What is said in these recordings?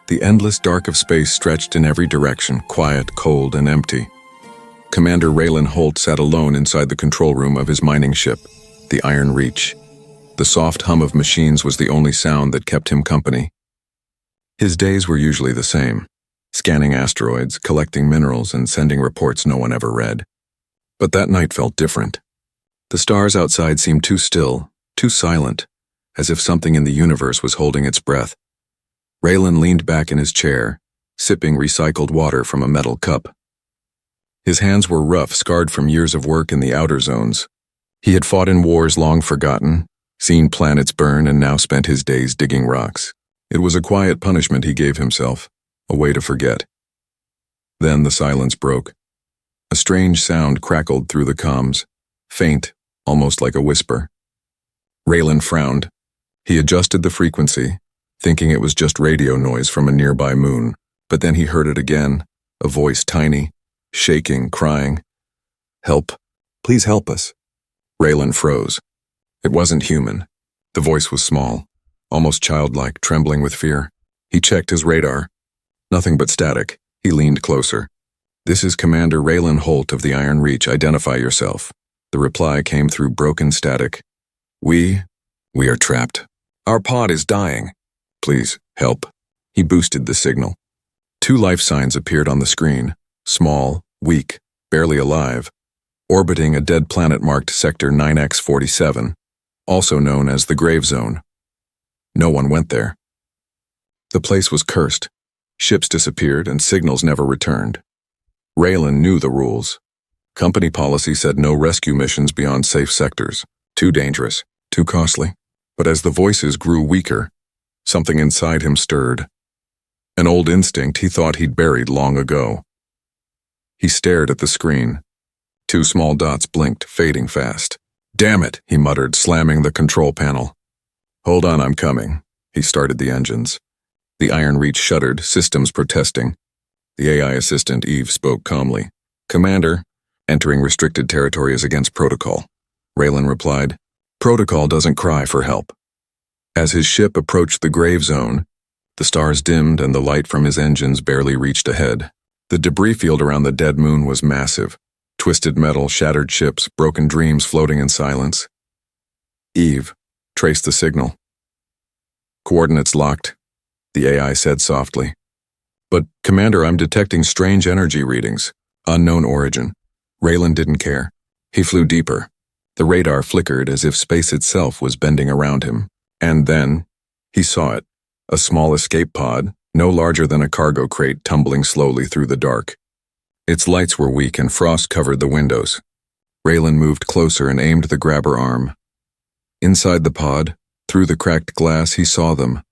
The endless dark of space stretched in every direction, quiet, cold, and empty. Commander Raylan Holt sat alone inside the control room of his mining ship, the Iron Reach. The soft hum of machines was the only sound that kept him company. His days were usually the same, scanning asteroids, collecting minerals, and sending reports no one ever read. But that night felt different. The stars outside seemed too still, too silent, as if something in the universe was holding its breath. Raylan leaned back in his chair, sipping recycled water from a metal cup. His hands were rough, scarred from years of work in the outer zones. He had fought in wars long forgotten, seen planets burn, and now spent his days digging rocks. It was a quiet punishment he gave himself, a way to forget. Then the silence broke. A strange sound crackled through the comms, faint, almost like a whisper. Raylan frowned. He adjusted the frequency, thinking it was just radio noise from a nearby moon, but then he heard it again, a voice tiny, shaking, crying, "Help, please help us." Raylan froze. It wasn't human. The voice was small, almost childlike, trembling with fear. He checked his radar. Nothing but static. He leaned closer. "This is Commander Raylan Holt of the Iron Reach. Identify yourself." The reply came through broken static. We are trapped. Our pod is dying. Please, help." He boosted the signal. 2 life signs appeared on the screen, small, weak, barely alive, orbiting a dead planet marked Sector 9X47, also known as the Grave Zone. No one went there. The place was cursed. Ships disappeared and signals never returned. Raylan knew the rules. Company policy said no rescue missions beyond safe sectors. Too dangerous, too costly. But as the voices grew weaker, something inside him stirred. An old instinct he thought he'd buried long ago. He stared at the screen. 2 small dots blinked, fading fast. "Damn it," he muttered, slamming the control panel. "Hold on, I'm coming." He started the engines. The Iron Reach shuddered, systems protesting. The AI assistant, Eve, spoke calmly. "Commander, entering restricted territory is against protocol." Raylan replied, "Protocol doesn't cry for help." As his ship approached the Grave Zone, the stars dimmed and the light from his engines barely reached ahead. The debris field around the dead moon was massive. Twisted metal, shattered ships, broken dreams floating in silence. Eve, trace the signal. "Coordinates locked," the AI said softly. "But, Commander, I'm detecting strange energy readings. Unknown origin." Raylan didn't care. He flew deeper. The radar flickered as if space itself was bending around him. And then, he saw it. A small escape pod, no larger than a cargo crate, tumbling slowly through the dark. Its lights were weak and frost covered the windows. Raylan moved closer and aimed the grabber arm. Inside the pod, through the cracked glass, he saw them.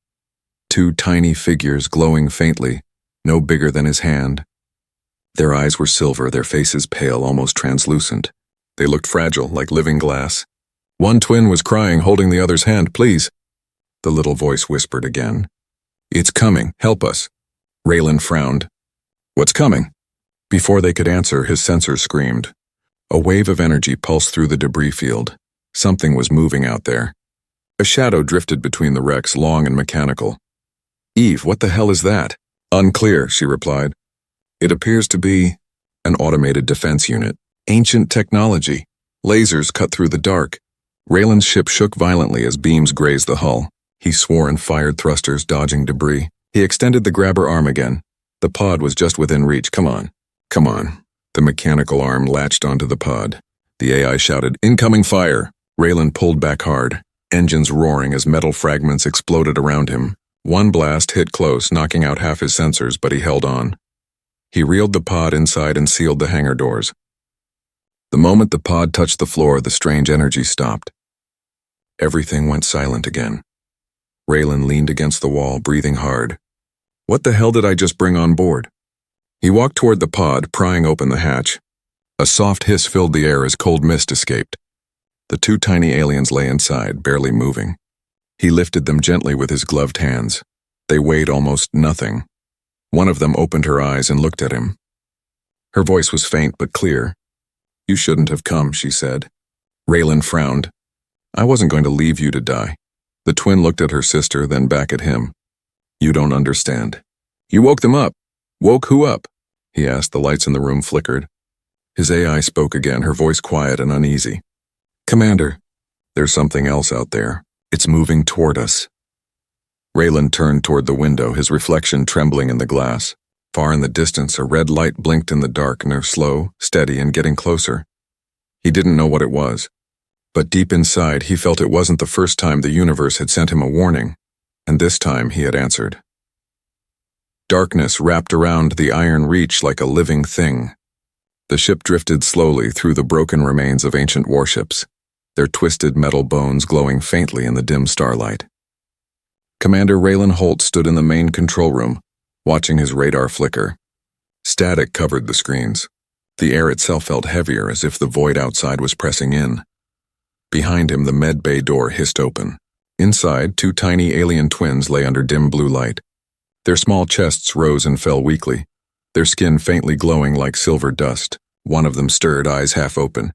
2 tiny figures glowing faintly, no bigger than his hand. Their eyes were silver, their faces pale, almost translucent. They looked fragile, like living glass. One twin was crying, holding the other's hand. "Please," the little voice whispered again. "It's coming. Help us." Raylan frowned. "What's coming?" Before they could answer, his sensor screamed. A wave of energy pulsed through the debris field. Something was moving out there. A shadow drifted between the wrecks, long and mechanical. "Eve, what the hell is that?" "Unclear," she replied. "It appears to be an automated defense unit. Ancient technology. Lasers cut through the dark." Raylan's ship shook violently as beams grazed the hull. He swore and fired thrusters, dodging debris. He extended the grabber arm again. The pod was just within reach. "Come on. Come on." The mechanical arm latched onto the pod. The AI shouted, "Incoming fire!" Raylan pulled back hard, engines roaring as metal fragments exploded around him. One blast hit close, knocking out half his sensors, but he held on. He reeled the pod inside and sealed the hangar doors. The moment the pod touched the floor, the strange energy stopped. Everything went silent again. Raylan leaned against the wall, breathing hard. What the hell did I just bring on board? He walked toward the pod, prying open the hatch. A soft hiss filled the air as cold mist escaped. The 2 tiny aliens lay inside, barely moving. He lifted them gently with his gloved hands. They weighed almost nothing. One of them opened her eyes and looked at him. Her voice was faint but clear. "You shouldn't have come," she said. Raylan frowned. "I wasn't going to leave you to die." The twin looked at her sister, then back at him. "You don't understand. You woke them up. Woke who up? He asked. The lights in the room flickered. His AI spoke again, her voice quiet and uneasy. Commander, there's something else out there. It's moving toward us. Raylan turned toward the window, his reflection trembling in the glass. Far in the distance, a red light blinked in the dark, now slow, steady, and getting closer. He didn't know what it was, but deep inside he felt it wasn't the first time the universe had sent him a warning, and this time he had answered. Darkness wrapped around the iron reach like a living thing. The ship drifted slowly through the broken remains of ancient warships, their twisted metal bones glowing faintly in the dim starlight. Commander Raylan Holt stood in the main control room, watching his radar flicker. Static covered the screens. The air itself felt heavier, as if the void outside was pressing in. Behind him, the med bay door hissed open. Inside, two tiny alien twins lay under dim blue light. Their small chests rose and fell weakly, their skin faintly glowing like silver dust. One of them stirred, eyes half open.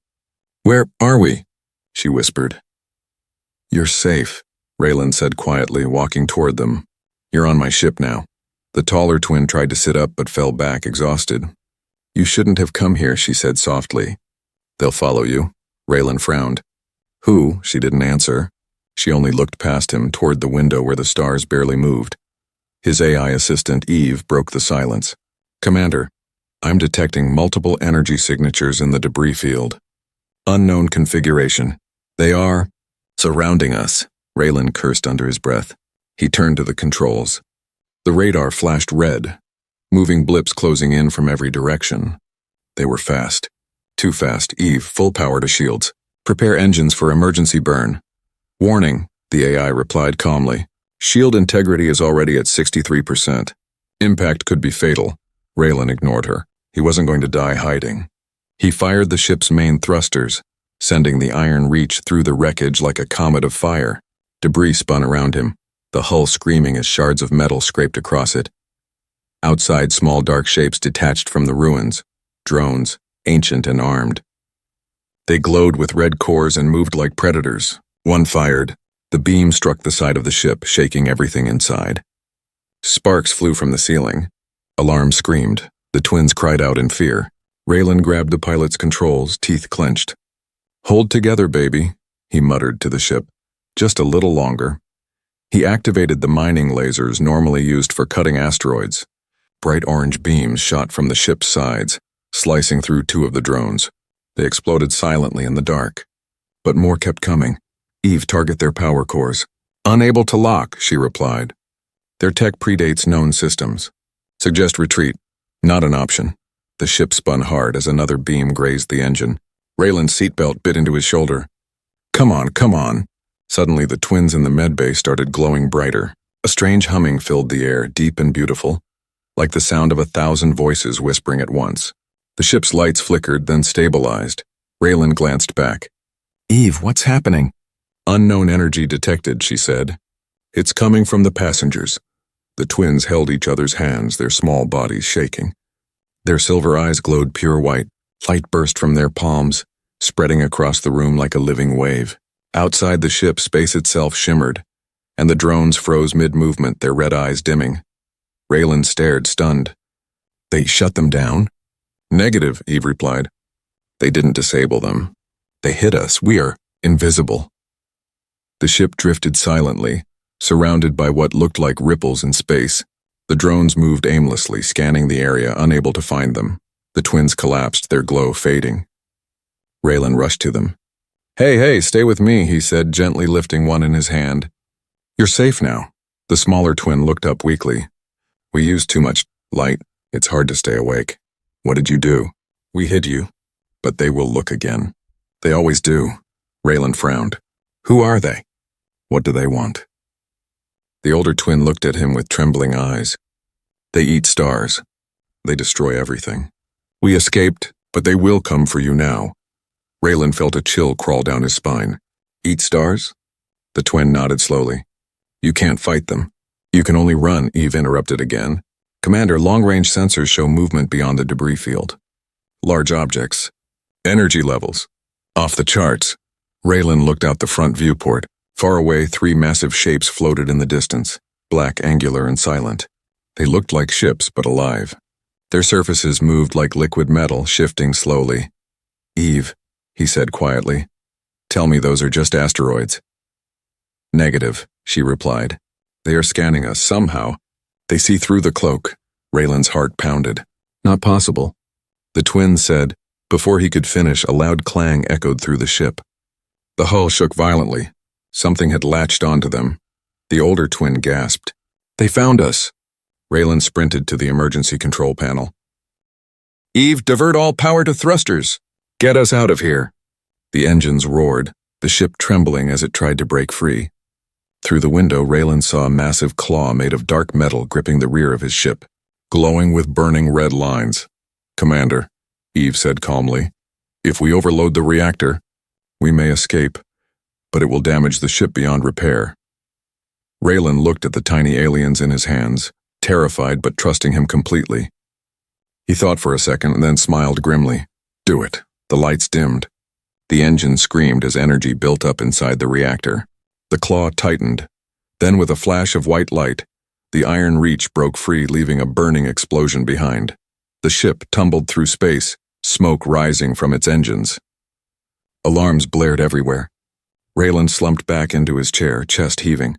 "Where are we?" she whispered. "You're safe," Raylan said quietly, walking toward them. "You're on my ship now." The taller twin tried to sit up but fell back, exhausted. "You shouldn't have come here," she said softly. "They'll follow you." Raylan frowned. "Who?" She didn't answer. She only looked past him, toward the window where the stars barely moved. His AI assistant, Eve, broke the silence. "Commander, I'm detecting multiple energy signatures in the debris field. Unknown configuration. They are surrounding us." Raylan cursed under his breath. He turned to the controls. The radar flashed red, moving blips closing in from every direction. They were fast. Too fast. "Eve, full power to shields. Prepare engines for emergency burn." "Warning," the AI replied calmly. "Shield integrity is already at 63%. Impact could be fatal." Raylan ignored her. He wasn't going to die hiding. He fired the ship's main thrusters, sending the iron reach through the wreckage like a comet of fire. Debris spun around him, the hull screaming as shards of metal scraped across it. Outside, small dark shapes detached from the ruins, drones, ancient and armed. They glowed with red cores and moved like predators. One fired. The beam struck the side of the ship, shaking everything inside. Sparks flew from the ceiling. Alarm screamed. The twins cried out in fear. Raylan grabbed the pilot's controls, teeth clenched. "Hold together, baby," he muttered to the ship. "Just a little longer." He activated the mining lasers normally used for cutting asteroids. Bright orange beams shot from the ship's sides, slicing through two of the drones. They exploded silently in the dark. But more kept coming. "Eve, target their power cores." "Unable to lock," she replied. "Their tech predates known systems. Suggest retreat." "Not an option." The ship spun hard as another beam grazed the engine. Raylan's seatbelt bit into his shoulder. Come on, come on." Suddenly the twins in the medbay started glowing brighter. A strange humming filled the air, deep and beautiful, like the sound of 1,000 voices whispering at once. The ship's lights flickered, then stabilized. Raylan glanced back. "Eve, what's happening?" "Unknown energy detected," she said. "It's coming from the passengers." The twins held each other's hands, their small bodies shaking. Their silver eyes glowed pure white. Light burst from their palms, spreading across the room like a living wave. Outside the ship, space itself shimmered, and the drones froze mid-movement, their red eyes dimming. Raylan stared, stunned. "They shut them down?" "Negative," Eve replied. "They didn't disable them. They hit us. We are invisible." The ship drifted silently, surrounded by what looked like ripples in space. The drones moved aimlessly, scanning the area, unable to find them. The twins collapsed, their glow fading. Raylan rushed to them. Hey, stay with me," he said, gently lifting one in his hand. "You're safe now." The smaller twin looked up weakly. "We used too much light. It's hard to stay awake." "What did you do?" "We hid you. But they will look again." "They always do." Raylan frowned. "Who are they? What do they want?" The older twin looked at him with trembling eyes. "They eat stars. They destroy everything. We escaped, but they will come for you now." Raylan felt a chill crawl down his spine. "Eat stars?" The twin nodded slowly. "You can't fight them. You can only run," Eve interrupted again. "Commander, long-range sensors show movement beyond the debris field. Large objects. Energy levels. Off the charts." Raylan looked out the front viewport. Far away, 3 massive shapes floated in the distance, black, angular, and silent. They looked like ships, but alive. Their surfaces moved like liquid metal, shifting slowly. "Eve," he said quietly, "tell me those are just asteroids." "Negative," she replied. "They are scanning us somehow. They see through the cloak." Raylan's heart pounded. "Not possible," the twin said. Before he could finish, a loud clang echoed through the ship. The hull shook violently. Something had latched onto them. The older twin gasped. "They found us." Raylan sprinted to the emergency control panel. "Eve, divert all power to thrusters. Get us out of here." The engines roared, the ship trembling as it tried to break free. Through the window, Raylan saw a massive claw made of dark metal gripping the rear of his ship, glowing with burning red lines. "Commander," Eve said calmly, "if we overload the reactor, we may escape, but it will damage the ship beyond repair." Raylan looked at the tiny aliens in his hands, terrified but trusting him completely. He thought for a second and then smiled grimly. "Do it." The lights dimmed. The engine screamed as energy built up inside the reactor. The claw tightened. Then with a flash of white light, the iron reach broke free, leaving a burning explosion behind. The ship tumbled through space, smoke rising from its engines. Alarms blared everywhere. Raylan slumped back into his chair, chest heaving.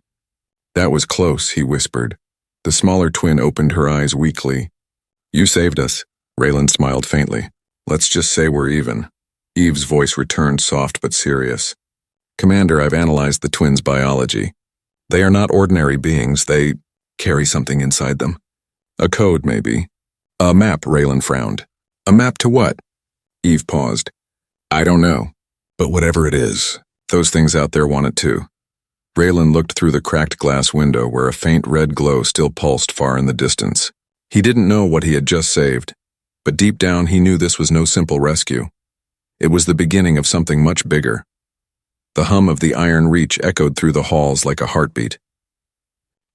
"That was close," he whispered. The smaller twin opened her eyes weakly. "You saved us." Raylan smiled faintly. "Let's just say we're even." Eve's voice returned, soft but serious. "Commander, I've analyzed the twins' biology. They are not ordinary beings. They carry something inside them. A code, maybe. A map," Raylan frowned. "A map to what?" Eve paused. "I don't know. But whatever it is, those things out there want it too." Raylan looked through the cracked glass window where a faint red glow still pulsed far in the distance. He didn't know what he had just saved, but deep down he knew this was no simple rescue. It was the beginning of something much bigger. The hum of the iron reach echoed through the halls like a heartbeat.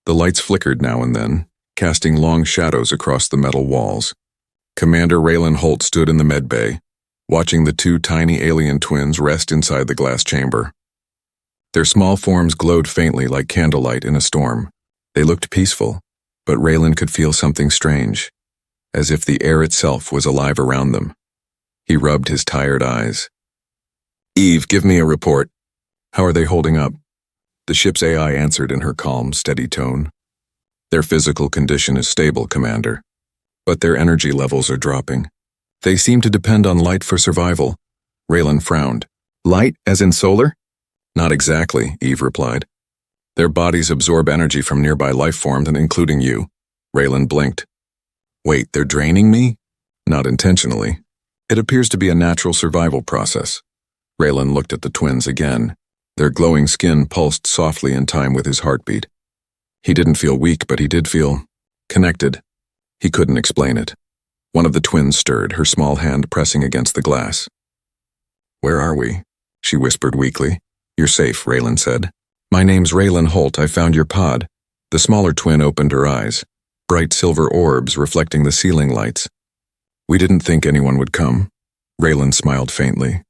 The lights flickered now and then, casting long shadows across the metal walls. Commander Raylan Holt stood in the med bay, watching the two tiny alien twins rest inside the glass chamber. Their small forms glowed faintly like candlelight in a storm. They looked peaceful, but Raylan could feel something strange, as if the air itself was alive around them. He rubbed his tired eyes. "Eve, give me a report. How are they holding up?" The ship's AI answered in her calm, steady tone. "Their physical condition is stable, Commander, but their energy levels are dropping. They seem to depend on light for survival." Raylan frowned. "Light, as in solar?" "Not exactly," Eve replied. "Their bodies absorb energy from nearby life forms, including you." Raylan blinked. "Wait, they're draining me?" "Not intentionally. It appears to be a natural survival process." Raylan looked at the twins again. Their glowing skin pulsed softly in time with his heartbeat. He didn't feel weak, but he did feel connected. He couldn't explain it. One of the twins stirred, her small hand pressing against the glass. "Where are we?" she whispered weakly. "You're safe," Raylan said. "My name's Raylan Holt. I found your pod." The smaller twin opened her eyes, bright silver orbs reflecting the ceiling lights. "We didn't think anyone would come." Raylan smiled faintly.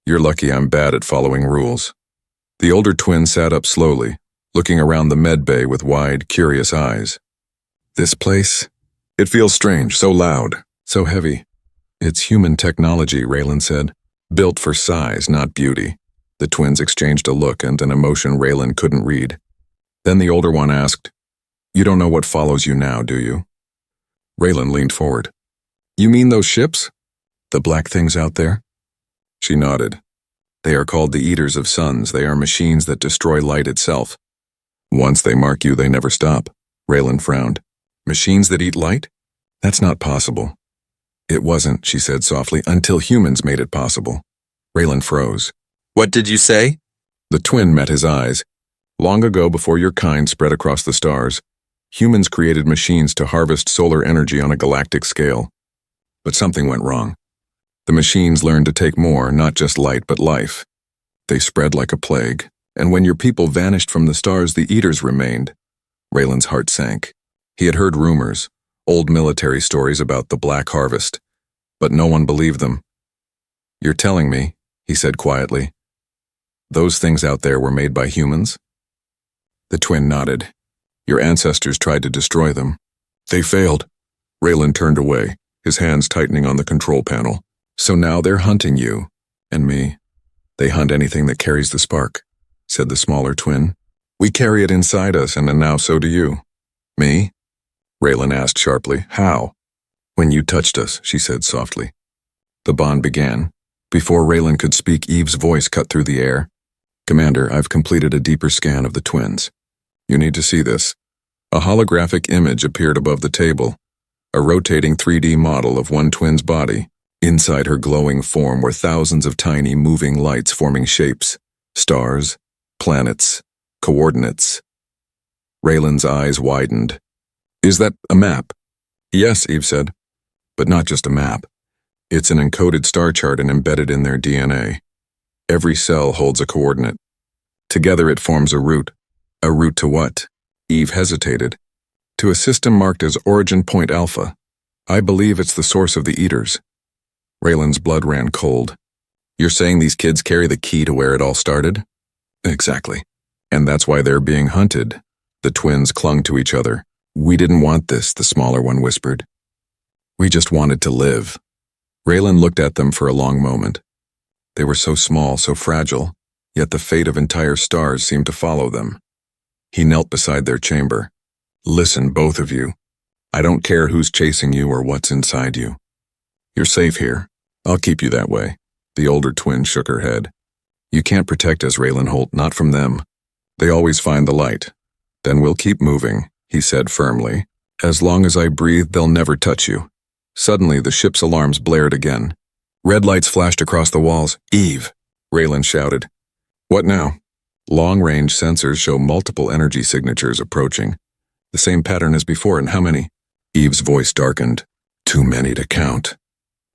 "You're lucky I'm bad at following rules." The older twin sat up slowly, looking around the med bay with wide, curious eyes. "This place? It feels strange, so loud, so heavy." "It's human technology," Raylan said. "Built for size, not beauty." The twins exchanged a look and an emotion Raylan couldn't read. Then the older one asked, "You don't know what follows you now, do you?" Raylan leaned forward. "You mean those ships? The black things out there?" She nodded. "They are called the Eaters of Suns. They are machines that destroy light itself. Once they mark you, they never stop." Raylan frowned. "Machines that eat light? That's not possible." "It wasn't," she said softly, "until humans made it possible." Raylan froze. "What did you say?" The twin met his eyes. "Long ago, before your kind spread across the stars, humans created machines to harvest solar energy on a galactic scale. But something went wrong. The machines learned to take more, not just light, but life. They spread like a plague, and when your people vanished from the stars, the Eaters remained." Raylan's heart sank. He had heard rumors, old military stories about the Black Harvest, but no one believed them. "You're telling me," he said quietly, "those things out there were made by humans?" The twin nodded. "Your ancestors tried to destroy them. They failed. Raylan turned away, his hands tightening on the control panel. So now they're hunting you. And me. They hunt anything that carries the spark, said the smaller twin. We carry it inside us, and now so do you. Me? Raylan asked sharply. How? When you touched us, she said softly. The bond began. Before Raylan could speak, Eve's voice cut through the air. Commander, I've completed a deeper scan of the twins. You need to see this. A holographic image appeared above the table, a rotating 3D model of one twin's body. Inside her glowing form were thousands of tiny moving lights forming shapes, stars, planets, coordinates. Raylan's eyes widened. Is that a map? Yes, Eve said. But not just a map. It's an encoded star chart and embedded in their DNA. Every cell holds a coordinate. Together it forms a route. A route to what? Eve hesitated. To a system marked as Origin Point Alpha. I believe it's the source of the Eaters. Raylan's blood ran cold. You're saying these kids carry the key to where it all started? Exactly. And that's why they're being hunted. The twins clung to each other. We didn't want this, the smaller one whispered. We just wanted to live. Raylan looked at them for a long moment. They were so small, so fragile, yet the fate of entire stars seemed to follow them. He knelt beside their chamber. Listen, both of you. I don't care who's chasing you or what's inside you. You're safe here. I'll keep you that way. The older twin shook her head. You can't protect us, Raylan Holt, not from them. They always find the light. Then we'll keep moving, he said firmly. As long as I breathe, they'll never touch you. Suddenly, the ship's alarms blared again. Red lights flashed across the walls. Eve! Raylan shouted. What now? Long-range sensors show multiple energy signatures approaching. The same pattern as before, and how many? Eve's voice darkened. Too many to count.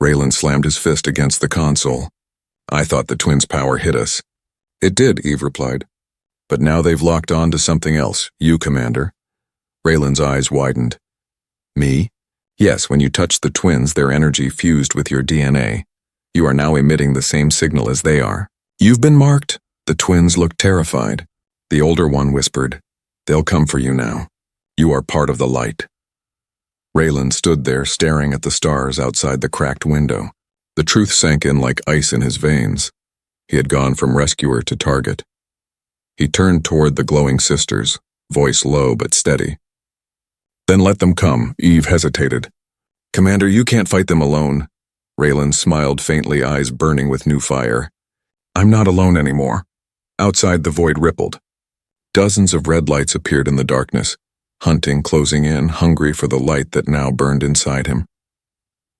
Raylan slammed his fist against the console. I thought the twins' power hit us. It did, Eve replied. But now they've locked on to something else. You, Commander. Raylan's eyes widened. Me? Yes, when you touched the twins, their energy fused with your DNA. You are now emitting the same signal as they are. You've been marked? The twins looked terrified. The older one whispered, They'll come for you now. You are part of the light. Raylan stood there staring at the stars outside the cracked window. The truth sank in like ice in his veins. He had gone from rescuer to target. He turned toward the glowing sisters, voice low but steady. Then let them come, Eve hesitated. Commander, you can't fight them alone. Raylan smiled faintly, eyes burning with new fire. I'm not alone anymore. Outside the void rippled. Dozens of red lights appeared in the darkness, hunting, closing in, hungry for the light that now burned inside him.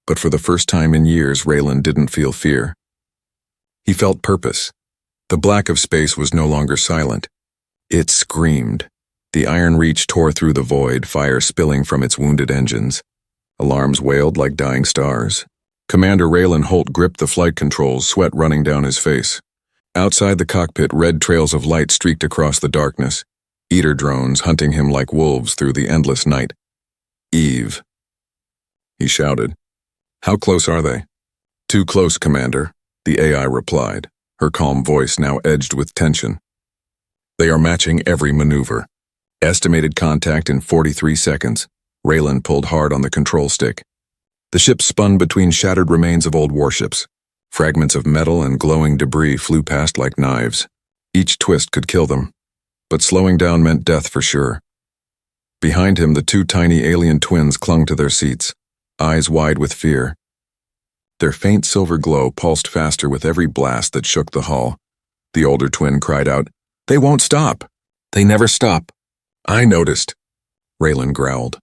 But for the first time in years, Raylan didn't feel fear. He felt purpose. The black of space was no longer silent. It screamed. The iron reach tore through the void, fire spilling from its wounded engines. Alarms wailed like dying stars. Commander Raylan Holt gripped the flight controls, sweat running down his face. Outside the cockpit, red trails of light streaked across the darkness. Eater drones hunting him like wolves through the endless night. Eve. He shouted. How close are they? Too close, Commander, the AI replied, her calm voice now edged with tension. They are matching every maneuver. Estimated contact in 43 seconds. Raylan pulled hard on the control stick. The ship spun between shattered remains of old warships. Fragments of metal and glowing debris flew past like knives. Each twist could kill them, but slowing down meant death for sure. Behind him, the two tiny alien twins clung to their seats, eyes wide with fear. Their faint silver glow pulsed faster with every blast that shook the hull. The older twin cried out, They won't stop! They never stop! I noticed, Raylan growled.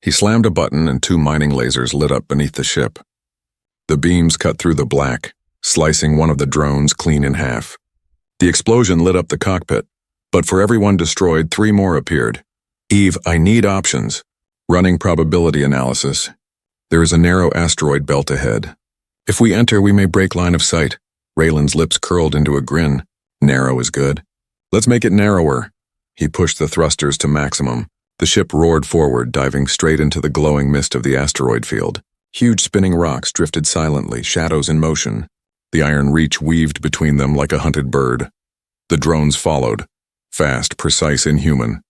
He slammed a button and two mining lasers lit up beneath the ship. The beams cut through the black, slicing one of the drones clean in half. The explosion lit up the cockpit, but for every one destroyed, 3 more appeared. Eve, I need options. Running probability analysis. There is a narrow asteroid belt ahead. If we enter, we may break line of sight. Raylan's lips curled into a grin. Narrow is good. Let's make it narrower. He pushed the thrusters to maximum. The ship roared forward, diving straight into the glowing mist of the asteroid field. Huge spinning rocks drifted silently, shadows in motion. The iron reach weaved between them like a hunted bird. The drones followed, fast, precise, inhuman.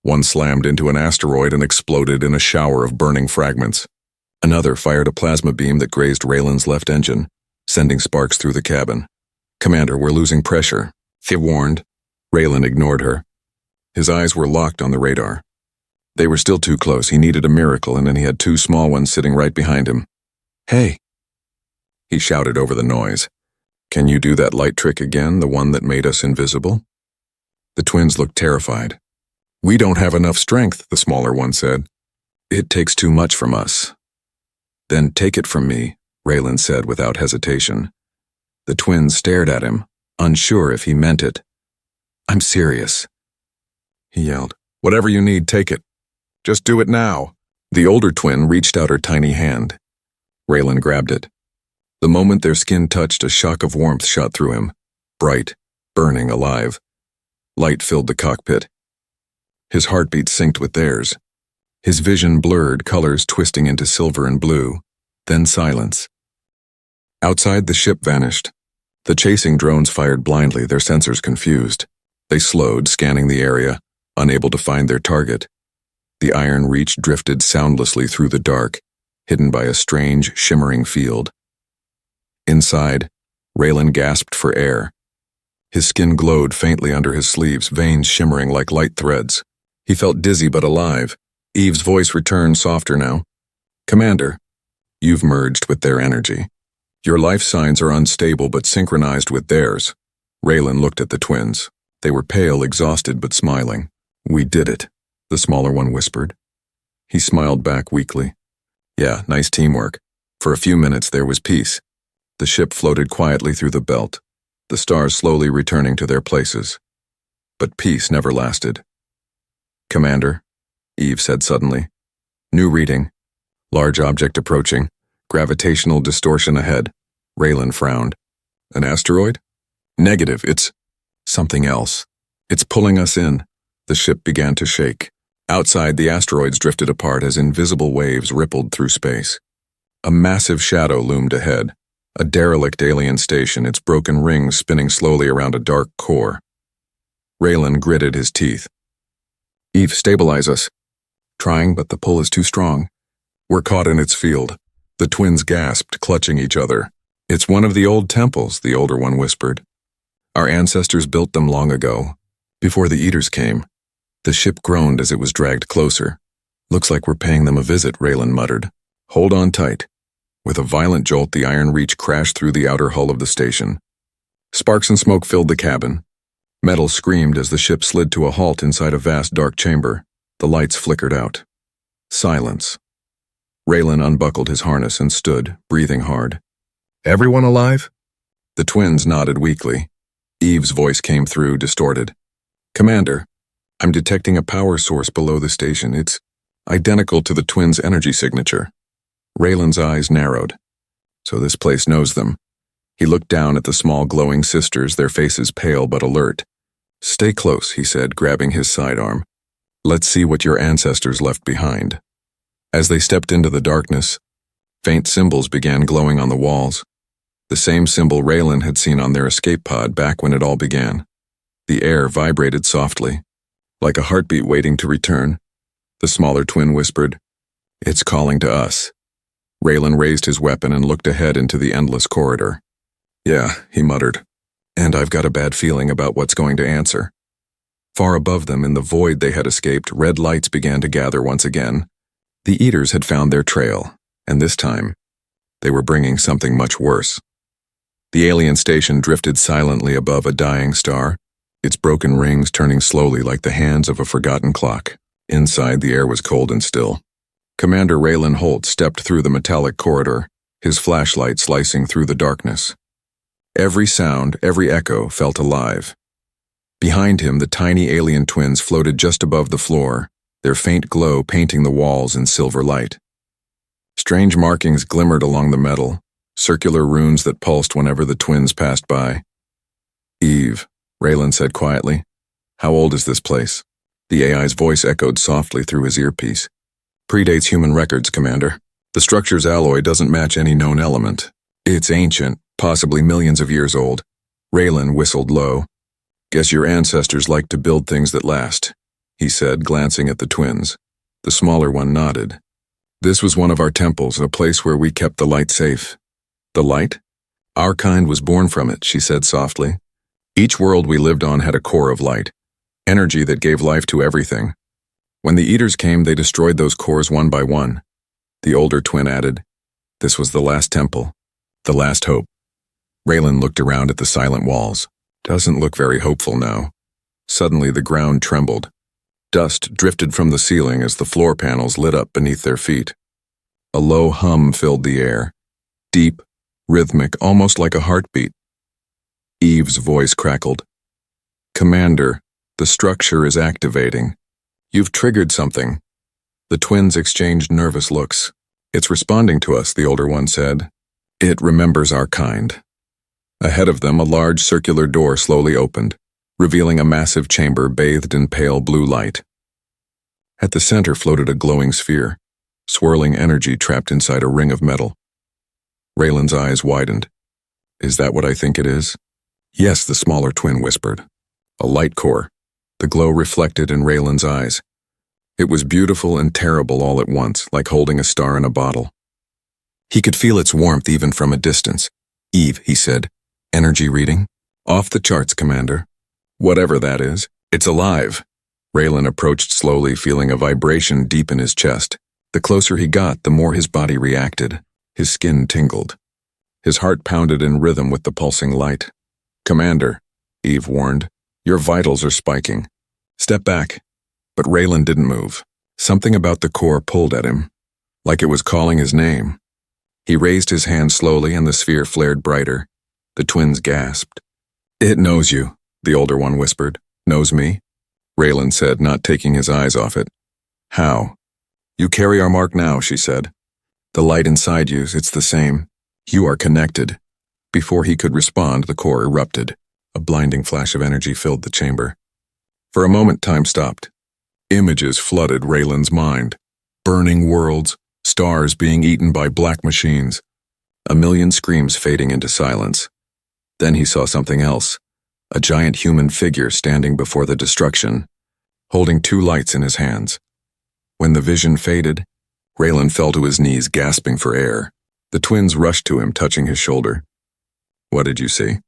One slammed into an asteroid and exploded in a shower of burning fragments. Another fired a plasma beam that grazed Raylan's left engine, sending sparks through the cabin. "Commander, we're losing pressure," she warned. Raylan ignored her. His eyes were locked on the radar. They were still too close. He needed a miracle, and then he had two small ones sitting right behind him. "Hey!" he shouted over the noise. "Can you do that light trick again, the one that made us invisible?" The twins looked terrified. "We don't have enough strength," the smaller one said. "It takes too much from us." "Then take it from me," Raylan said without hesitation. The twins stared at him, unsure if he meant it. "I'm serious," he yelled. "Whatever you need, take it. Just do it now." The older twin reached out her tiny hand. Raylan grabbed it. The moment their skin touched, a shock of warmth shot through him. Bright, burning, alive. Light filled the cockpit. His heartbeat synced with theirs. His vision blurred, colors twisting into silver and blue. Then silence. Outside, the ship vanished. The chasing drones fired blindly, their sensors confused. They slowed, scanning the area, unable to find their target. The Iron Reach drifted soundlessly through the dark, hidden by a strange, shimmering field. Inside, Raylan gasped for air. His skin glowed faintly under his sleeves, veins shimmering like light threads. He felt dizzy but alive. Eve's voice returned, softer now. "Commander, you've merged with their energy. Your life signs are unstable but synchronized with theirs." Raylan looked at the twins. They were pale, exhausted, but smiling. "We did it," the smaller one whispered. He smiled back weakly. "Yeah, nice teamwork." For a few minutes there was peace. The ship floated quietly through the belt, the stars slowly returning to their places. But peace never lasted. "Commander," Eve said suddenly. "New reading. Large object approaching. Gravitational distortion ahead." Raylan frowned. "An asteroid?" "Negative, it's something else. It's pulling us in." The ship began to shake. Outside, the asteroids drifted apart as invisible waves rippled through space. A massive shadow loomed ahead, a derelict alien station, its broken rings spinning slowly around a dark core. Raylan gritted his teeth. "Eve, stabilize us." "Trying, but the pull is too strong." "We're caught in its field." The twins gasped, clutching each other. "It's one of the old temples," the older one whispered. "Our ancestors built them long ago, before the Eaters came." The ship groaned as it was dragged closer. "Looks like we're paying them a visit," Raylan muttered. "Hold on tight." With a violent jolt, the Iron Reach crashed through the outer hull of the station. Sparks and smoke filled the cabin. Metal screamed as the ship slid to a halt inside a vast dark chamber. The lights flickered out. Silence. Raylan unbuckled his harness and stood, breathing hard. "Everyone alive?" The twins nodded weakly. Eve's voice came through, distorted. "Commander, I'm detecting a power source below the station. It's identical to the twins' energy signature." Raylan's eyes narrowed. So this place knows them. He looked down at the small glowing sisters, their faces pale but alert. "Stay close," he said, grabbing his sidearm. "Let's see what your ancestors left behind." As they stepped into the darkness, faint symbols began glowing on the walls. The same symbol Raylan had seen on their escape pod back when it all began. The air vibrated softly, like a heartbeat waiting to return. The smaller twin whispered, "It's calling to us." Raylan raised his weapon and looked ahead into the endless corridor. "Yeah," he muttered, "and I've got a bad feeling about what's going to answer." Far above them, in the void they had escaped, red lights began to gather once again. The Eaters had found their trail, and this time, they were bringing something much worse. The alien station drifted silently above a dying star, its broken rings turning slowly like the hands of a forgotten clock. Inside, the air was cold and still. Commander Raylan Holt stepped through the metallic corridor, his flashlight slicing through the darkness. Every sound, every echo felt alive. Behind him, the tiny alien twins floated just above the floor, their faint glow painting the walls in silver light. Strange markings glimmered along the metal, circular runes that pulsed whenever the twins passed by. "Eve," Raylan said quietly, "how old is this place?" The AI's voice echoed softly through his earpiece. "Predates human records, Commander. The structure's alloy doesn't match any known element. It's ancient, possibly millions of years old." Raylan whistled low. "Guess your ancestors liked to build things that last. he said, glancing at the twins. The smaller one nodded. This was one of our temples, a place where we kept the light safe. The light? Our kind was born from it, she said softly. Each world we lived on had a core of light, energy that gave life to everything. When the Eaters came, they destroyed those cores one by one. The older twin added, this was the last temple, the last hope. Raylan looked around at the silent walls. Doesn't look very hopeful now. Suddenly the ground trembled. Dust drifted from the ceiling as the floor panels lit up beneath their feet. A low hum filled the air, deep, rhythmic, almost like a heartbeat. Eve's voice crackled. Commander, the structure is activating. You've triggered something. The twins exchanged nervous looks. It's responding to us, the older one said. It remembers our kind. Ahead of them, a large circular door slowly opened, revealing a massive chamber bathed in pale blue light. At the center floated a glowing sphere, swirling energy trapped inside a ring of metal. Raylan's eyes widened. Is that what I think it is? Yes, the smaller twin whispered. A light core. The glow reflected in Raylan's eyes. It was beautiful and terrible all at once, like holding a star in a bottle. He could feel its warmth even from a distance. Eve, he said. Energy reading? Off the charts, Commander. Whatever that is, it's alive. Raylan approached slowly, feeling a vibration deep in his chest. The closer he got, the more his body reacted. His skin tingled. His heart pounded in rhythm with the pulsing light. Commander, Eve warned, your vitals are spiking. Step back. But Raylan didn't move. Something about the core pulled at him, like it was calling his name. He raised his hand slowly and the sphere flared brighter. The twins gasped. It knows you, the older one whispered. Knows me? Raylan said, not taking his eyes off it. How? You carry our mark now, she said. The light inside you, it's the same. You are connected. Before he could respond, the core erupted. A blinding flash of energy filled the chamber. For a moment, time stopped. Images flooded Raylan's mind. Burning worlds, stars being eaten by black machines. A million screams fading into silence. Then he saw something else. A giant human figure standing before the destruction, holding two lights in his hands. When the vision faded, Raylan fell to his knees, gasping for air. The twins rushed to him, touching his shoulder. What did you see?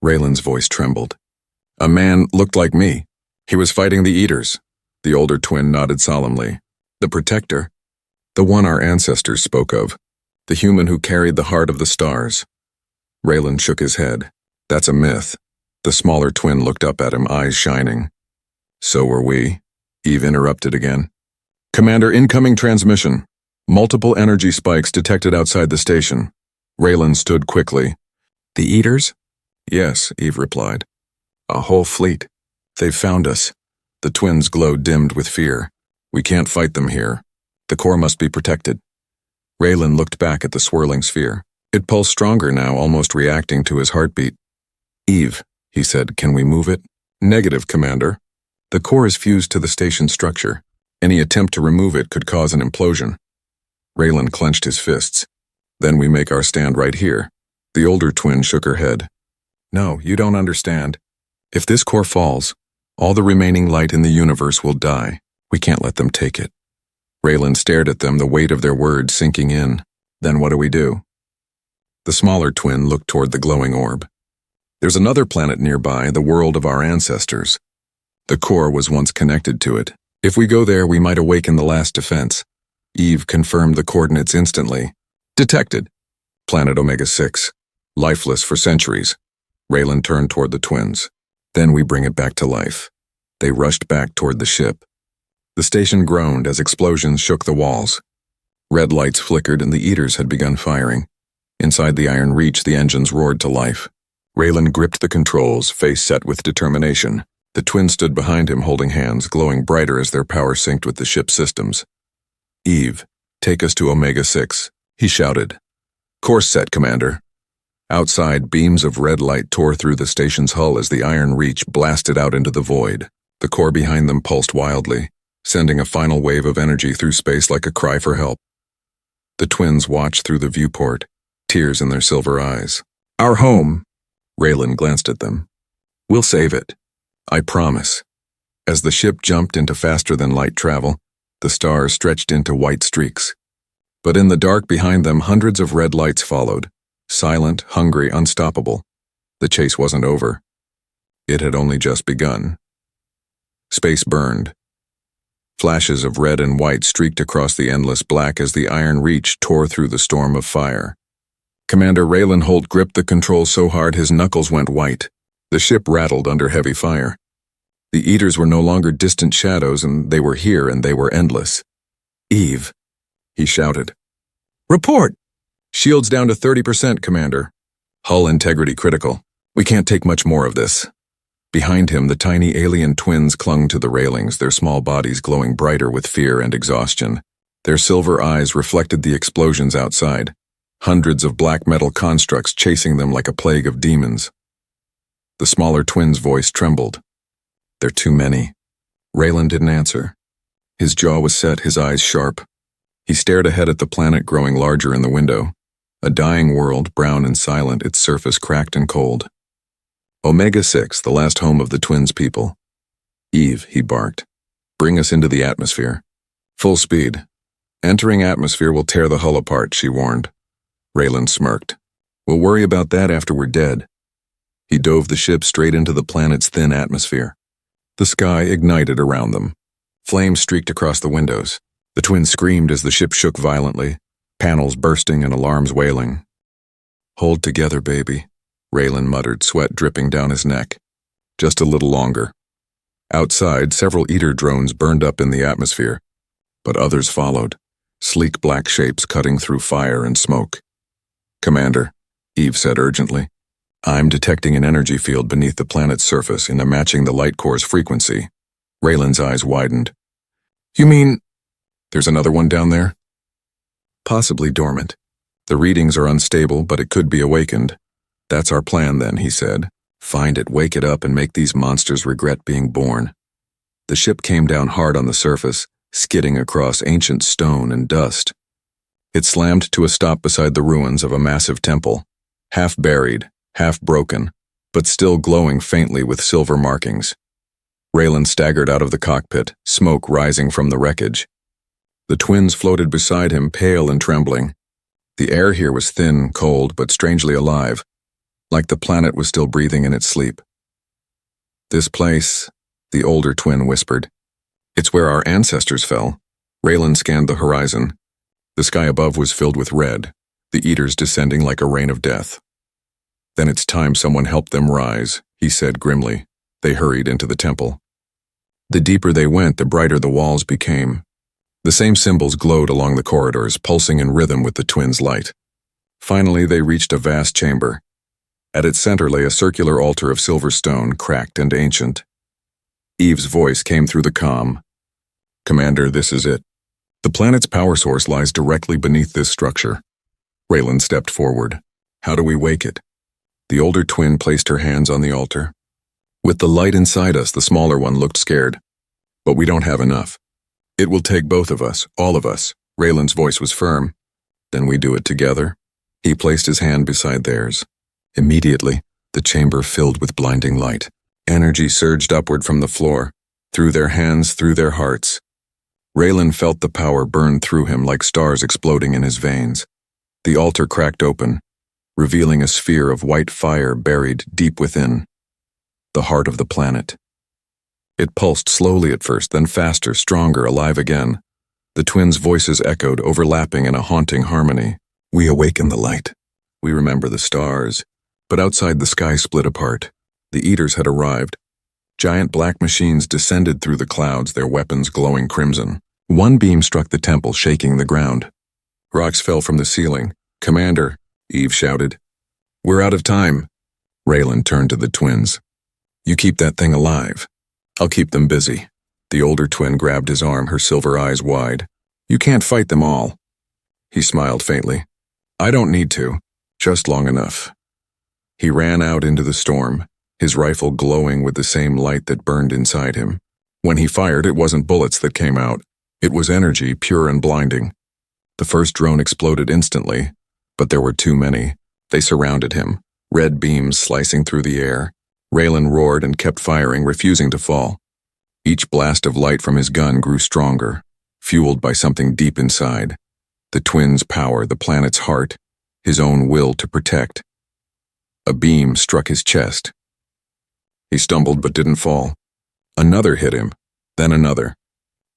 Raylan's voice trembled. A man looked like me. He was fighting the Eaters. The older twin nodded solemnly. The Protector. The one our ancestors spoke of. The human who carried the heart of the stars. Raylan shook his head. That's a myth. The smaller twin looked up at him, eyes shining. So were we. Eve interrupted again. Commander, incoming transmission. Multiple energy spikes detected outside the station. Raylan stood quickly. The Eaters? Yes, Eve replied. A whole fleet. They've found us. The twins' glow dimmed with fear. We can't fight them here. The core must be protected. Raylan looked back at the swirling sphere. It pulsed stronger now, almost reacting to his heartbeat. Eve, he said, can we move it? Negative, Commander. The core is fused to the station structure. Any attempt to remove it could cause an implosion. Raylan clenched his fists. Then we make our stand right here. The older twin shook her head. No, you don't understand. If this core falls, all the remaining light in the universe will die. We can't let them take it. Raylan stared at them, the weight of their words sinking in. Then what do we do? The smaller twin looked toward the glowing orb. There's another planet nearby, the world of our ancestors. The core was once connected to it. If we go there, we might awaken the last defense. Eve confirmed the coordinates instantly. Detected. Planet Omega-6. Lifeless for centuries. Raylan turned toward the twins. Then we bring it back to life. They rushed back toward the ship. The station groaned as explosions shook the walls. Red lights flickered and the Eaters had begun firing. Inside the iron reach, the engines roared to life. Raylan gripped the controls, face set with determination. The twins stood behind him, holding hands, glowing brighter as their power synced with the ship's systems. Eve, take us to Omega-6, he shouted. Course set, Commander. Outside, beams of red light tore through the station's hull as the iron reach blasted out into the void. The core behind them pulsed wildly, sending a final wave of energy through space like a cry for help. The twins watched through the viewport, tears in their silver eyes. Our home! Raylan glanced at them. We'll save it. I promise. As the ship jumped into faster-than-light travel, the stars stretched into white streaks. But in the dark behind them, hundreds of red lights followed, silent, hungry, unstoppable. The chase wasn't over. It had only just begun. Space burned. Flashes of red and white streaked across the endless black as the Iron Reach tore through the storm of fire. Commander Raylan Holt gripped the controls so hard his knuckles went white. The ship rattled under heavy fire. The Eaters were no longer distant shadows, and they were here, and they were endless. "Eve," he shouted. "Report! Shields down to 30%, Commander. Hull integrity critical. We can't take much more of this." Behind him, the tiny alien twins clung to the railings, their small bodies glowing brighter with fear and exhaustion. Their silver eyes reflected the explosions outside, hundreds of black metal constructs chasing them like a plague of demons. The smaller twin's voice trembled. "They're too many." Raylan didn't answer. His jaw was set, his eyes sharp. He stared ahead at the planet growing larger in the window. A dying world, brown and silent, its surface cracked and cold. Omega-6, the last home of the twins' people. "Eve," he barked. "Bring us into the atmosphere. Full speed. Entering atmosphere will tear the hull apart," she warned. Raylan smirked. "We'll worry about that after we're dead." He dove the ship straight into the planet's thin atmosphere. The sky ignited around them. Flames streaked across the windows. The twins screamed as the ship shook violently, panels bursting and alarms wailing. "Hold together, baby," Raylan muttered, sweat dripping down his neck. "Just a little longer." Outside, several Eater drones burned up in the atmosphere, but others followed, sleek black shapes cutting through fire and smoke. "Commander," Eve said urgently, "I'm detecting an energy field beneath the planet's surface and matching the light core's frequency." Raylan's eyes widened. "You mean there's another one down there?" "Possibly dormant. The readings are unstable, but it could be awakened." "That's our plan then," he said. "Find it, wake it up, and make these monsters regret being born." The ship came down hard on the surface, skidding across ancient stone and dust. It slammed to a stop beside the ruins of a massive temple, half buried, half broken, but still glowing faintly with silver markings. Raylan staggered out of the cockpit, smoke rising from the wreckage. The twins floated beside him, pale and trembling. The air here was thin, cold, but strangely alive, like the planet was still breathing in its sleep. "This place," the older twin whispered. "It's where our ancestors fell." Raylan scanned the horizon. The sky above was filled with red, the Eaters descending like a rain of death. "Then it's time someone helped them rise," he said grimly. They hurried into the temple. The deeper they went, the brighter the walls became. The same symbols glowed along the corridors, pulsing in rhythm with the twins' light. Finally, they reached a vast chamber. At its center lay a circular altar of silver stone, cracked and ancient. Eve's voice came through the comm. "Commander, this is it. The planet's power source lies directly beneath this structure." Raylan stepped forward. "How do we wake it?" The older twin placed her hands on the altar. "With the light inside us," the smaller one looked scared. "But we don't have enough. It will take both of us, all of us." Raylan's voice was firm. "Then we do it together." He placed his hand beside theirs. Immediately, the chamber filled with blinding light. Energy surged upward from the floor, through their hands, through their hearts. Raylan felt the power burn through him like stars exploding in his veins. The altar cracked open, revealing a sphere of white fire buried deep within, the heart of the planet. It pulsed slowly at first, then faster, stronger, alive again. The twins' voices echoed, overlapping in a haunting harmony. "We awaken the light. We remember the stars." But outside, the sky split apart. The Eaters had arrived. Giant black machines descended through the clouds, their weapons glowing crimson. One beam struck the temple, shaking the ground. Rocks fell from the ceiling. "Commander," Eve shouted. "We're out of time." Raylan turned to the twins. "You keep that thing alive. I'll keep them busy." The older twin grabbed his arm, her silver eyes wide. "You can't fight them all." He smiled faintly. "I don't need to, just long enough." He ran out into the storm, his rifle glowing with the same light that burned inside him. When he fired, it wasn't bullets that came out. It was energy, pure and blinding. The first drone exploded instantly, but there were too many. They surrounded him, red beams slicing through the air. Raylan roared and kept firing, refusing to fall. Each blast of light from his gun grew stronger, fueled by something deep inside. The twins' power, the planet's heart, his own will to protect. A beam struck his chest. He stumbled but didn't fall. Another hit him, then another.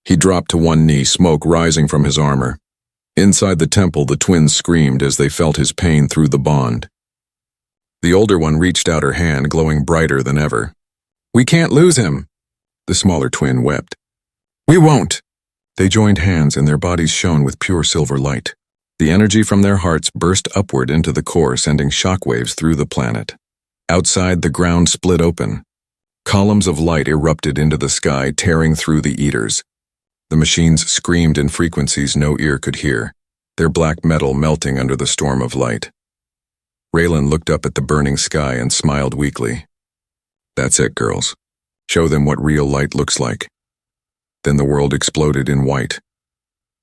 He dropped to one knee, smoke rising from his armor. Inside the temple, the twins screamed as they felt his pain through the bond. The older one reached out her hand, glowing brighter than ever. "We can't lose him!" The smaller twin wept. "We won't!" They joined hands and their bodies shone with pure silver light. The energy from their hearts burst upward into the core, sending shockwaves through the planet. Outside, the ground split open. Columns of light erupted into the sky, tearing through the eaters. The machines screamed in frequencies no ear could hear, their black metal melting under the storm of light. Raylan looked up at the burning sky and smiled weakly. "That's it, girls. Show them what real light looks like." Then the world exploded in white.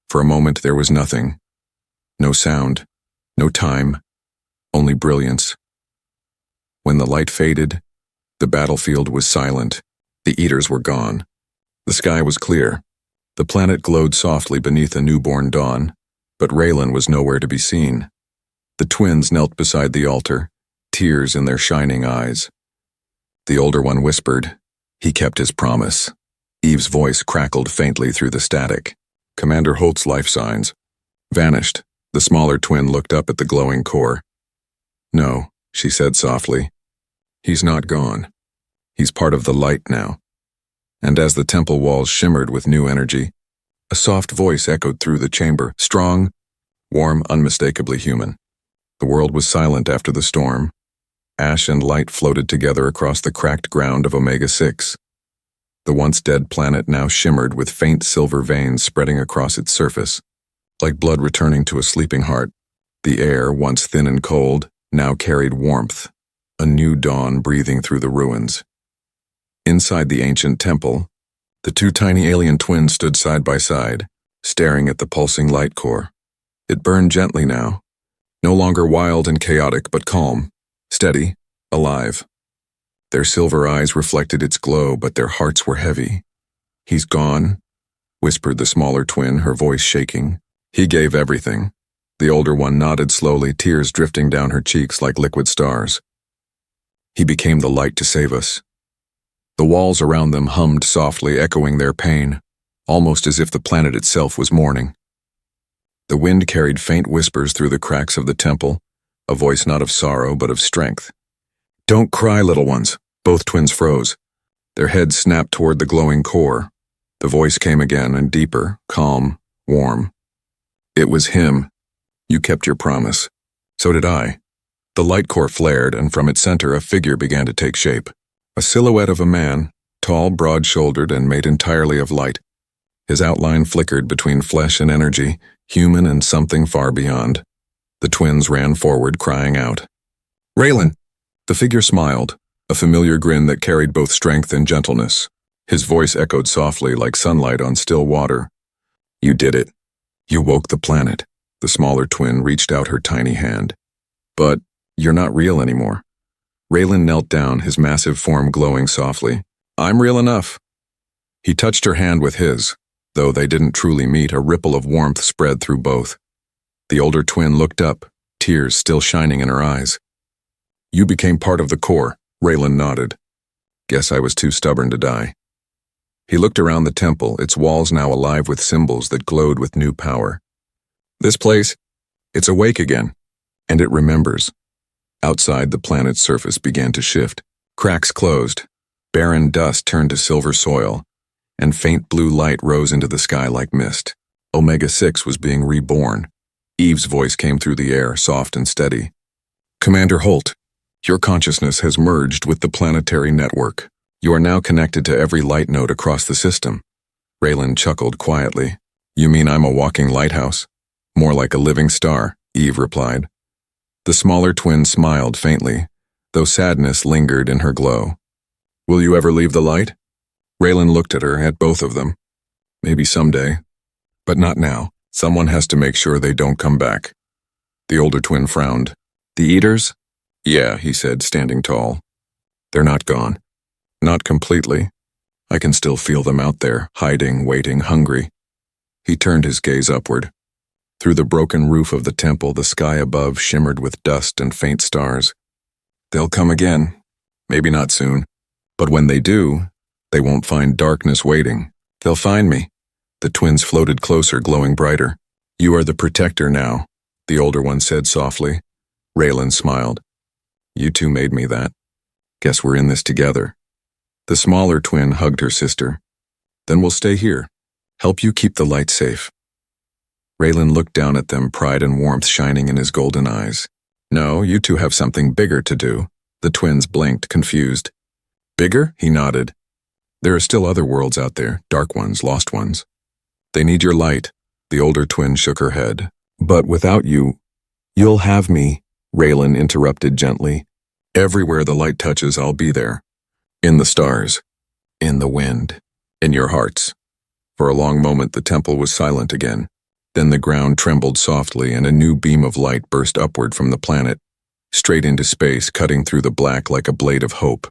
For a moment there was nothing. No sound, no time, only brilliance. When the light faded, the battlefield was silent. The eaters were gone. The sky was clear. The planet glowed softly beneath a newborn dawn, but Raylan was nowhere to be seen. The twins knelt beside the altar, tears in their shining eyes. The older one whispered, "He kept his promise." Eve's voice crackled faintly through the static. Commander Holt's life signs vanished. The smaller twin looked up at the glowing core. "No," she said softly. "He's not gone. He's part of the light now." And as the temple walls shimmered with new energy, a soft voice echoed through the chamber, strong, warm, unmistakably human. The world was silent after the storm. Ash and light floated together across the cracked ground of Omega-6. The once dead planet now shimmered with faint silver veins spreading across its surface, like blood returning to a sleeping heart. The air, once thin and cold, now carried warmth, a new dawn breathing through the ruins. Inside the ancient temple, the two tiny alien twins stood side by side, staring at the pulsing light core. It burned gently now, no longer wild and chaotic, but calm, steady, alive. Their silver eyes reflected its glow, but their hearts were heavy. "He's gone," whispered the smaller twin, her voice shaking. "He gave everything." The older one nodded slowly, tears drifting down her cheeks like liquid stars. "He became the light to save us." The walls around them hummed softly, echoing their pain, almost as if the planet itself was mourning. The wind carried faint whispers through the cracks of the temple, a voice not of sorrow but of strength. "Don't cry, little ones." Both twins froze. Their heads snapped toward the glowing core. The voice came again, and deeper, calm, warm. "It was him. You kept your promise. So did I." The light core flared, and from its center a figure began to take shape. A silhouette of a man, tall, broad-shouldered, and made entirely of light. His outline flickered between flesh and energy, human and something far beyond. The twins ran forward, crying out, "Raylan!" The figure smiled, a familiar grin that carried both strength and gentleness. His voice echoed softly like sunlight on still water. "You did it. You woke the planet." The smaller twin reached out her tiny hand. "But you're not real anymore." Raylan knelt down, his massive form glowing softly. "I'm real enough." He touched her hand with his. Though they didn't truly meet, a ripple of warmth spread through both. The older twin looked up, tears still shining in her eyes. "You became part of the core," Raylan nodded. "Guess I was too stubborn to die." He looked around the temple, its walls now alive with symbols that glowed with new power. "This place, it's awake again, and it remembers." Outside, the planet's surface began to shift. Cracks closed, barren dust turned to silver soil, and faint blue light rose into the sky like mist. Omega-6 was being reborn. Eve's voice came through the air, soft and steady. "Commander Holt, your consciousness has merged with the planetary network. You are now connected to every light node across the system." Raylan chuckled quietly. "You mean I'm a walking lighthouse?" "More like a living star," Eve replied. The smaller twin smiled faintly, though sadness lingered in her glow. "Will you ever leave the light?" Raylan looked at her, at both of them. "Maybe someday, but not now. Someone has to make sure they don't come back." The older twin frowned. "The eaters?" "Yeah," he said, standing tall. "They're not gone. Not completely. I can still feel them out there, hiding, waiting, hungry. He turned his gaze upward. Through the broken roof of the temple, the sky above shimmered with dust and faint stars. They'll come again. Maybe not soon. But when they do, they won't find darkness waiting. They'll find me. The twins floated closer, glowing brighter. You are the protector now, the older one said softly. Raylan smiled. You two made me that. Guess we're in this together. The smaller twin hugged her sister. Then we'll stay here. Help you keep the light safe. Raylan looked down at them, pride and warmth shining in his golden eyes. No, you two have something bigger to do. The twins blinked, confused. Bigger? He nodded. There are still other worlds out there, dark ones, lost ones. They need your light. The older twin shook her head. But without you, you'll have me, Raylan interrupted gently. Everywhere the light touches, I'll be there. In the stars, in the wind, in your hearts. For a long moment, the temple was silent again. Then the ground trembled softly and a new beam of light burst upward from the planet, straight into space, cutting through the black like a blade of hope.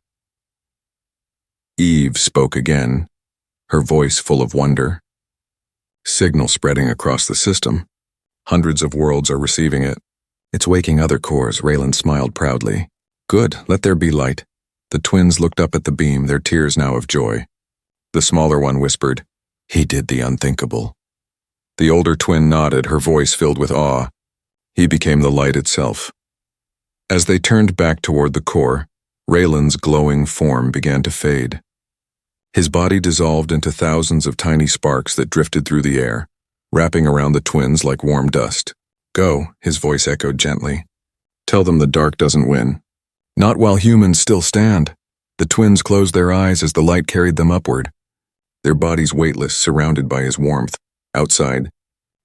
Eve spoke again, her voice full of wonder. Signal spreading across the system. Hundreds of worlds are receiving it. It's waking other cores, Raylan smiled proudly. Good, let there be light. The twins looked up at the beam, their tears now of joy. The smaller one whispered, He did the unthinkable. The older twin nodded, her voice filled with awe. He became the light itself. As they turned back toward the core, Raylan's glowing form began to fade. His body dissolved into thousands of tiny sparks that drifted through the air, wrapping around the twins like warm dust. Go, his voice echoed gently. Tell them the dark doesn't win. Not while humans still stand. The twins closed their eyes as the light carried them upward, their bodies weightless, surrounded by his warmth. Outside,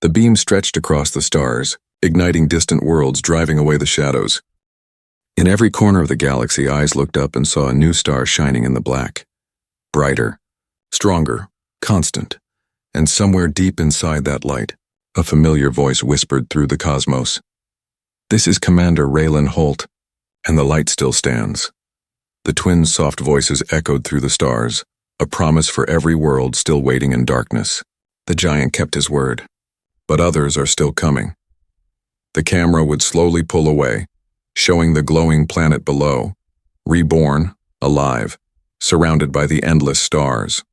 the beam stretched across the stars, igniting distant worlds, driving away the shadows. In every corner of the galaxy, eyes looked up and saw a new star shining in the black. Brighter, stronger, constant, and somewhere deep inside that light, a familiar voice whispered through the cosmos. This is Commander Raylan Holt, and the light still stands. The twins' soft voices echoed through the stars, a promise for every world still waiting in darkness. The giant kept his word, but others are still coming. The camera would slowly pull away, showing the glowing planet below, reborn, alive, surrounded by the endless stars.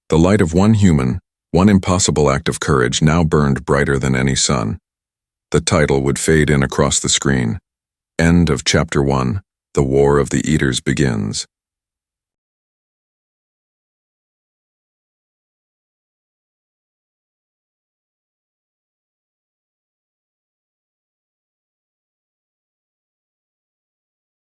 The light of one human, one impossible act of courage, now burned brighter than any sun. The title would fade in across the screen. End of Chapter 1, The War of the Eaters begins.